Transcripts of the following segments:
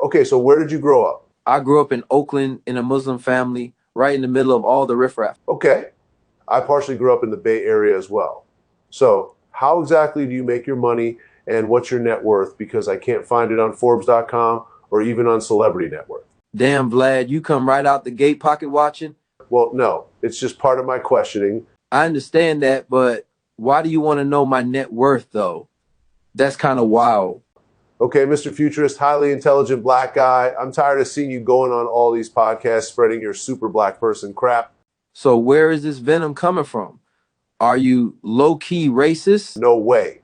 Okay, so where did you grow up? I grew up in Oakland in a Muslim family, right in the middle of all the riffraff. Okay. I partially grew up in the Bay Area as well. So how exactly do you make your money and what's your net worth? Because I can't find it on Forbes.com or even on Celebrity Net Worth. Damn, Vlad, you come right out the gate pocket watching? Well, no, it's just part of my questioning. I understand that, but why do you want to know my net worth, though? That's kind of wild. Okay, Mr. Futurist, highly intelligent black guy, I'm tired of seeing you going on all these podcasts spreading your super black person crap. So where is this venom coming from? Are you low-key racist? No way.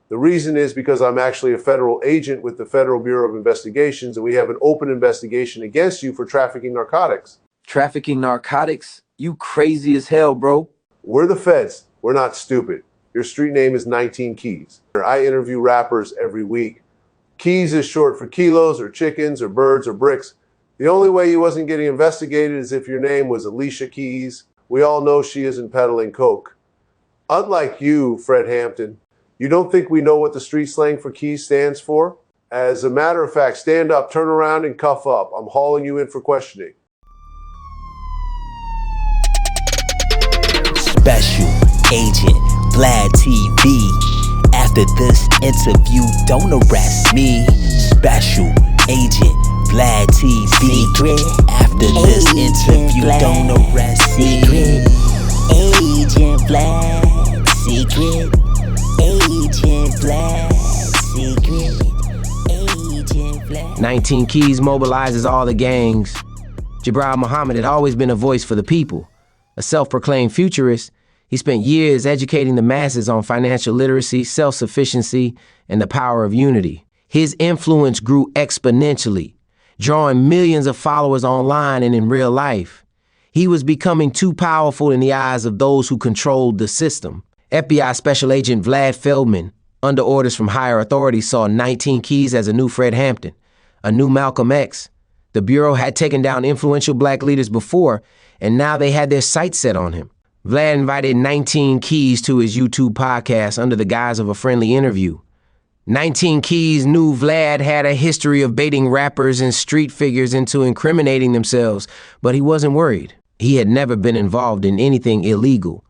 The reason is because I'm actually a federal agent with the Federal Bureau of Investigations, and we have an open investigation against you for trafficking narcotics. Trafficking narcotics? You crazy as hell, bro. We're the feds. We're not stupid. Your street name is 19 Keys. I interview rappers every week. Keys is short for kilos or chickens or birds or bricks. The only way you wasn't getting investigated is if your name was Alicia Keys. We all know she isn't peddling coke. Unlike you, Fred Hampton, you don't think we know what the street slang for keys stands for? As a matter of fact, stand up, turn around, and cuff up. I'm hauling you in for questioning. Special Agent VladTV. After this interview, don't arrest me. Special Agent VladTV. After this interview, don't arrest me. Agent Vlad. Secret Agent Vlad. Secret Agent Vlad. 19 Keys mobilizes all the gangs. Jabbar Muhammad had always been a voice for the people. A self-proclaimed futurist, he spent years educating the masses on financial literacy, self-sufficiency, and the power of unity. His influence grew exponentially, drawing millions of followers online and in real life. He was becoming too powerful in the eyes of those who controlled the system. FBI Special Agent Vlad Feldman, under orders from higher authorities, saw 19 Keys as a new Fred Hampton, a new Malcolm X. The Bureau had taken down influential black leaders before, and now they had their sights set on him. Vlad invited 19 Keys to his YouTube podcast under the guise of a friendly interview. 19 Keys knew Vlad had a history of baiting rappers and street figures into incriminating themselves, but he wasn't worried. He had never been involved in anything illegal.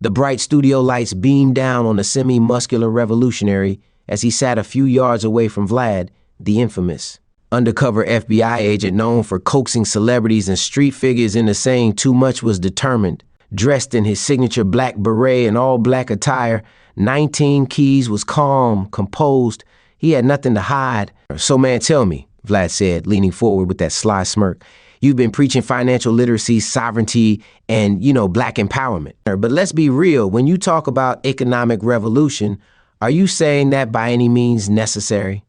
The bright studio lights beamed down on the semi-muscular revolutionary as he sat a few yards away from Vlad, the infamous undercover FBI agent known for coaxing celebrities and street figures into saying too much was determined. Dressed in his signature black beret and all-black attire, 19 Keys was calm, composed. He had nothing to hide. "So man, tell me," Vlad said, leaning forward with that sly smirk. "You've been preaching financial literacy, sovereignty, and, black empowerment. But let's be real, when you talk about economic revolution, are you saying that by any means necessary?"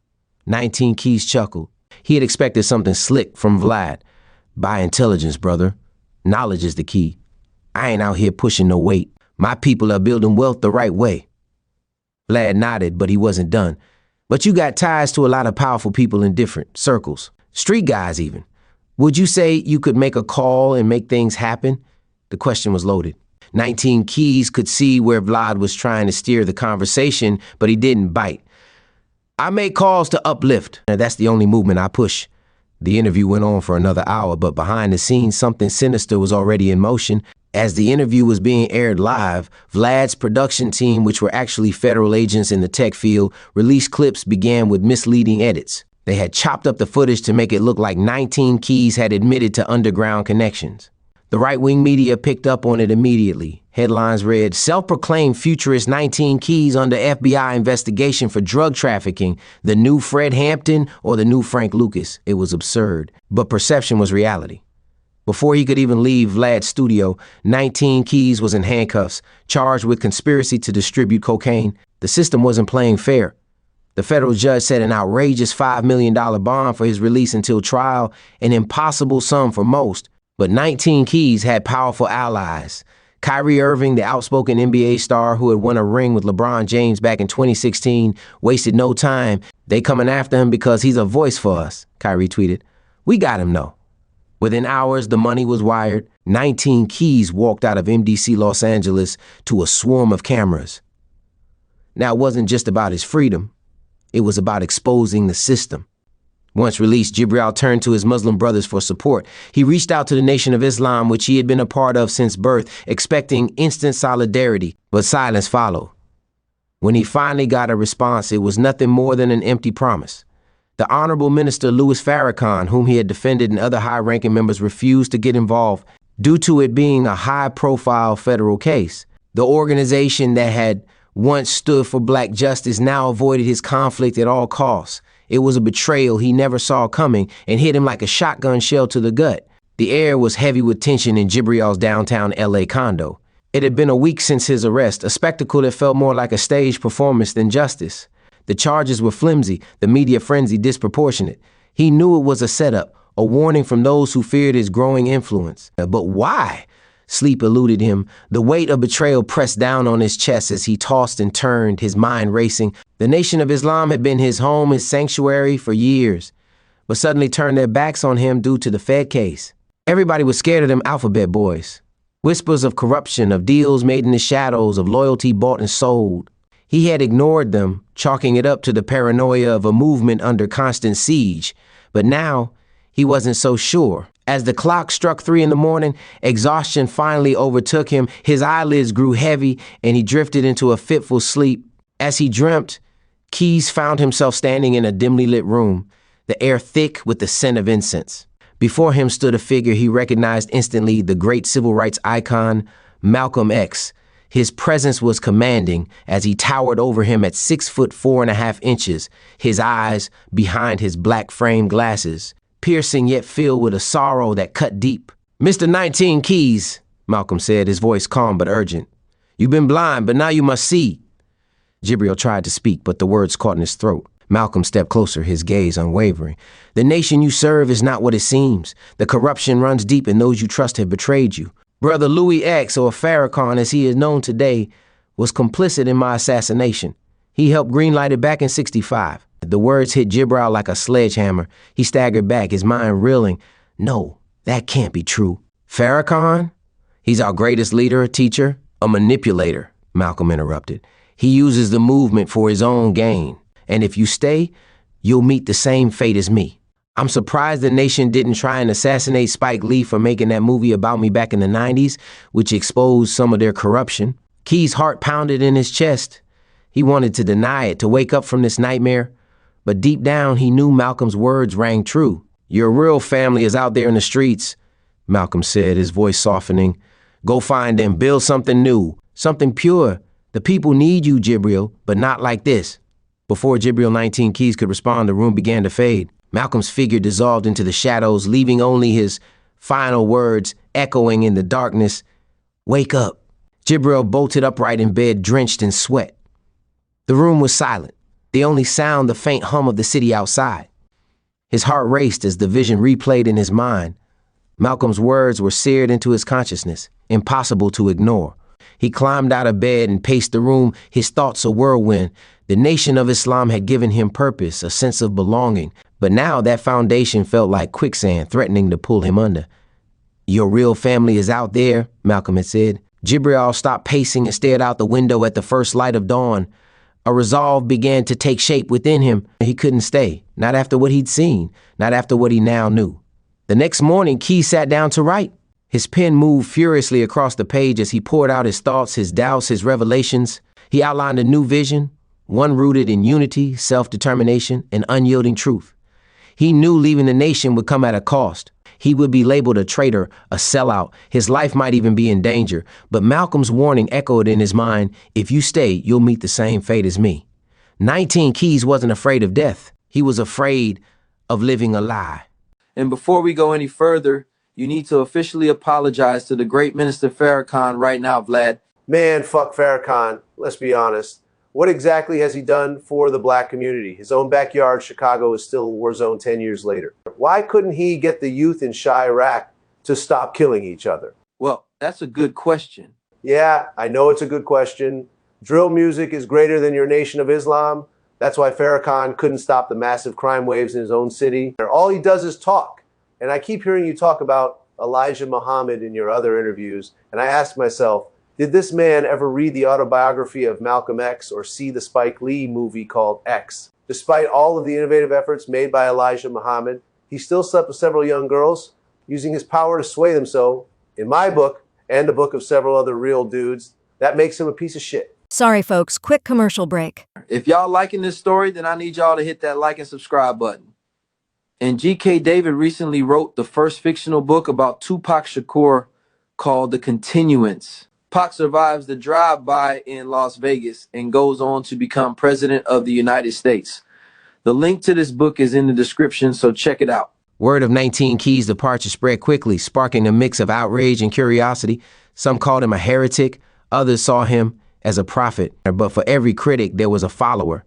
19 Keys chuckled. He had expected something slick from Vlad. "By intelligence, brother. Knowledge is the key. I ain't out here pushing no weight. My people are building wealth the right way." Vlad nodded, but he wasn't done. "But you got ties to a lot of powerful people in different circles, street guys even. Would you say you could make a call and make things happen?" The question was loaded. 19 Keys could see where Vlad was trying to steer the conversation, but he didn't bite. "I make calls to uplift. That's the only movement I push." The interview went on for another hour, but behind the scenes, something sinister was already in motion. As the interview was being aired live, Vlad's production team, which were actually federal agents in the tech field, released clips began with misleading edits. They had chopped up the footage to make it look like 19 Keys had admitted to underground connections. The right-wing media picked up on it immediately. Headlines read, "Self-proclaimed futurist 19 Keys under FBI investigation for drug trafficking, the new Fred Hampton or the new Frank Lucas." It was absurd, but perception was reality. Before he could even leave Vlad's studio, 19 Keys was in handcuffs, charged with conspiracy to distribute cocaine. The system wasn't playing fair. The federal judge set an outrageous $5 million bond for his release until trial, an impossible sum for most. But 19 Keys had powerful allies. Kyrie Irving, the outspoken NBA star who had won a ring with LeBron James back in 2016, wasted no time. "They coming after him because he's a voice for us," Kyrie tweeted. "We got him though." Within hours, the money was wired. 19 Keys walked out of MDC Los Angeles to a swarm of cameras. Now, it wasn't just about his freedom. It was about exposing the system. Once released, Jibril turned to his Muslim brothers for support. He reached out to the Nation of Islam, which he had been a part of since birth, expecting instant solidarity, but silence followed. When he finally got a response, it was nothing more than an empty promise. The Honorable Minister Louis Farrakhan, whom he had defended, and other high-ranking members refused to get involved due to it being a high-profile federal case. The organization that had once stood for black justice now avoided his conflict at all costs. It was a betrayal he never saw coming and hit him like a shotgun shell to the gut. The air was heavy with tension in Jibril's downtown LA condo. It had been a week since his arrest, a spectacle that felt more like a stage performance than justice. The charges were flimsy, the media frenzy disproportionate. He knew it was a setup, a warning from those who feared his growing influence. But why? Sleep eluded him. The weight of betrayal pressed down on his chest as he tossed and turned, his mind racing. The Nation of Islam had been his home, his sanctuary for years, but suddenly turned their backs on him due to the Fed case. Everybody was scared of them alphabet boys. Whispers of corruption, of deals made in the shadows, of loyalty bought and sold. He had ignored them, chalking it up to the paranoia of a movement under constant siege. But now, he wasn't so sure. As the clock struck 3 a.m, exhaustion finally overtook him. His eyelids grew heavy, and he drifted into a fitful sleep. As he dreamt, Keys found himself standing in a dimly lit room, the air thick with the scent of incense. Before him stood a figure he recognized instantly, the great civil rights icon, Malcolm X. His presence was commanding as he towered over him at 6'4.5", his eyes behind his black framed glasses, piercing yet filled with a sorrow that cut deep. "Mr. 19 Keys," Malcolm said, his voice calm but urgent. "You've been blind, but now you must see." Jibril tried to speak, but the words caught in his throat. Malcolm stepped closer, his gaze unwavering. "The nation you serve is not what it seems. The corruption runs deep, and those you trust have betrayed you. Brother Louis X, or Farrakhan as he is known today, was complicit in my assassination. He helped greenlight it back in '65. The words hit Jibril like a sledgehammer. He staggered back, his mind reeling. No, that can't be true. Farrakhan? He's our greatest leader, a teacher, a manipulator, Malcolm interrupted. He uses the movement for his own gain. And if you stay, you'll meet the same fate as me. I'm surprised the nation didn't try and assassinate Spike Lee for making that movie about me back in the 90s, which exposed some of their corruption. Key's heart pounded in his chest. He wanted to deny it, to wake up from this nightmare. But deep down, he knew Malcolm's words rang true. Your real family is out there in the streets, Malcolm said, his voice softening. Go find them, build something new, something pure. The people need you, Jibril, but not like this. Before Jibril 19 Keys could respond, the room began to fade. Malcolm's figure dissolved into the shadows, leaving only his final words echoing in the darkness. Wake up. Jibril bolted upright in bed, drenched in sweat. The room was silent, the only sound the faint hum of the city outside. His heart raced as the vision replayed in his mind. Malcolm's words were seared into his consciousness, impossible to ignore. He climbed out of bed and paced the room, his thoughts a whirlwind. The Nation of Islam had given him purpose, a sense of belonging, but now that foundation felt like quicksand, threatening to pull him under. Your real family is out there, Malcolm had said. Jibril stopped pacing and stared out the window at the first light of dawn. A resolve began to take shape within him. He couldn't stay, not after what he'd seen, not after what he now knew. The next morning, Key sat down to write. His pen moved furiously across the page as he poured out his thoughts, his doubts, his revelations. He outlined a new vision, one rooted in unity, self-determination, and unyielding truth. He knew leaving the nation would come at a cost. He would be labeled a traitor, a sellout. His life might even be in danger. But Malcolm's warning echoed in his mind, if you stay, you'll meet the same fate as me. 19 Keys wasn't afraid of death. He was afraid of living a lie. And before we go any further, you need to officially apologize to the great Minister Farrakhan right now, Vlad. Man, fuck Farrakhan. Let's be honest. What exactly has he done for the black community? His own backyard, Chicago, is still a war zone 10 years later. Why couldn't he get the youth in Chirac to stop killing each other? Well, that's a good question. Yeah, I know it's a good question. Drill music is greater than your Nation of Islam. That's why Farrakhan couldn't stop the massive crime waves in his own city. All he does is talk. And I keep hearing you talk about Elijah Muhammad in your other interviews. And I ask myself, Did this man ever read the autobiography of Malcolm X or see the Spike Lee movie called X? Despite all of the innovative efforts made by Elijah Muhammad, he still slept with several young girls, using his power to sway them. So, in my book, and the book of several other real dudes, that makes him a piece of shit. Sorry, folks, quick commercial break. If y'all liking this story, then I need y'all to hit that like and subscribe button. And G.K. David recently wrote the first fictional book about Tupac Shakur called The Continuance. Pac survives the drive-by in Las Vegas and goes on to become president of the United States. The link to this book is in the description, so check it out. Word of 19 Keys' departure spread quickly, sparking a mix of outrage and curiosity. Some called him a heretic, others saw him as a prophet. But for every critic, there was a follower,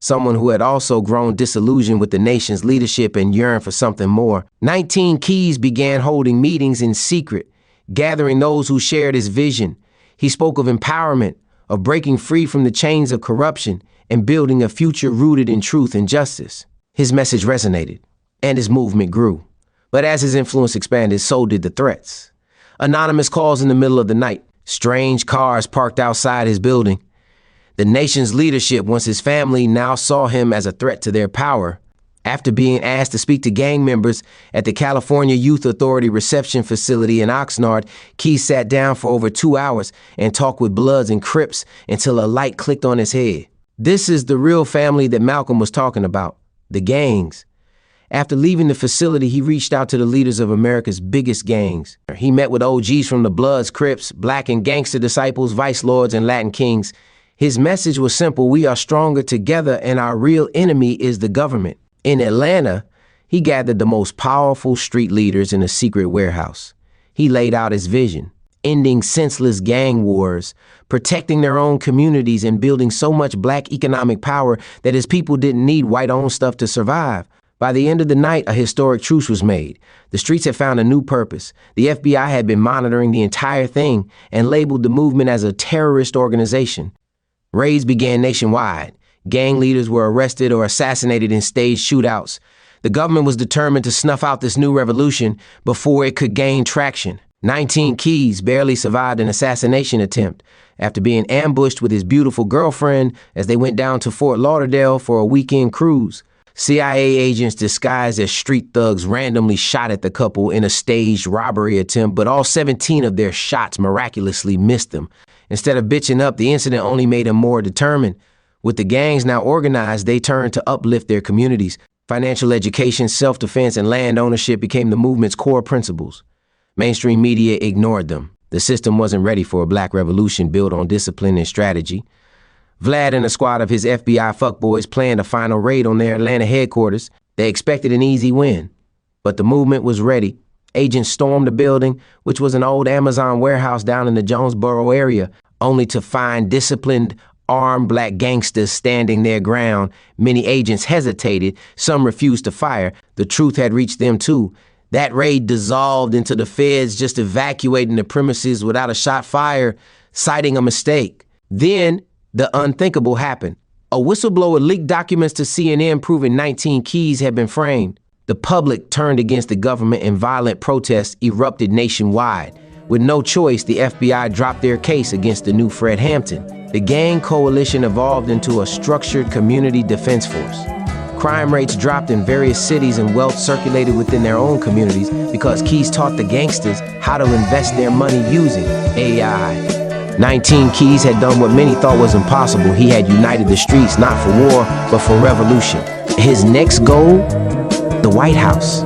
someone who had also grown disillusioned with the nation's leadership and yearned for something more. 19 Keys began holding meetings in secret, gathering those who shared his vision. He spoke of empowerment, of breaking free from the chains of corruption, and building a future rooted in truth and justice. His message resonated, and his movement grew. But as his influence expanded, so did the threats. Anonymous calls in the middle of the night, strange cars parked outside his building. The nation's leadership, once his family, now saw him as a threat to their power. After being asked to speak to gang members at the California Youth Authority reception facility in Oxnard, Keys sat down for over 2 hours and talked with Bloods and Crips until a light clicked on his head. This is the real family that Malcolm was talking about, the gangs. After leaving the facility, he reached out to the leaders of America's biggest gangs. He met with OGs from the Bloods, Crips, Black and Gangster Disciples, Vice Lords, and Latin Kings. His message was simple: we are stronger together, and our real enemy is the government. In Atlanta, he gathered the most powerful street leaders in a secret warehouse. He laid out his vision: ending senseless gang wars, protecting their own communities, and building so much Black economic power that his people didn't need white-owned stuff to survive. By the end of the night, a historic truce was made. The streets had found a new purpose. The FBI had been monitoring the entire thing and labeled the movement as a terrorist organization. Raids began nationwide. Gang leaders were arrested or assassinated in staged shootouts. The government was determined to snuff out this new revolution before it could gain traction. 19 Keys barely survived an assassination attempt after being ambushed with his beautiful girlfriend as they went down to Fort Lauderdale for a weekend cruise. CIA agents disguised as street thugs randomly shot at the couple in a staged robbery attempt, but all 17 of their shots miraculously missed them. Instead of bitching up, the incident only made them more determined. With the gangs now organized, they turned to uplift their communities. Financial education, self-defense, and land ownership became the movement's core principles. Mainstream media ignored them. The system wasn't ready for a Black revolution built on discipline and strategy. Vlad and a squad of his FBI fuckboys planned a final raid on their Atlanta headquarters. They expected an easy win, but the movement was ready. Agents stormed the building, which was an old Amazon warehouse down in the Jonesboro area, only to find disciplined, armed Black gangsters standing their ground. Many agents hesitated. Some refused to fire. The truth had reached them too. That raid dissolved into the feds just evacuating the premises without a shot fired, citing a mistake. Then the unthinkable happened. A whistleblower leaked documents to CNN proving 19 Keys had been framed. The public turned against the government and violent protests erupted nationwide. With no choice, the FBI dropped their case against the new Fred Hampton. The gang coalition evolved into a structured community defense force. Crime rates dropped in various cities and wealth circulated within their own communities because Keys taught the gangsters how to invest their money using AI. 19 Keys had done what many thought was impossible. He had united the streets not for war, but for revolution. His next goal? The White House.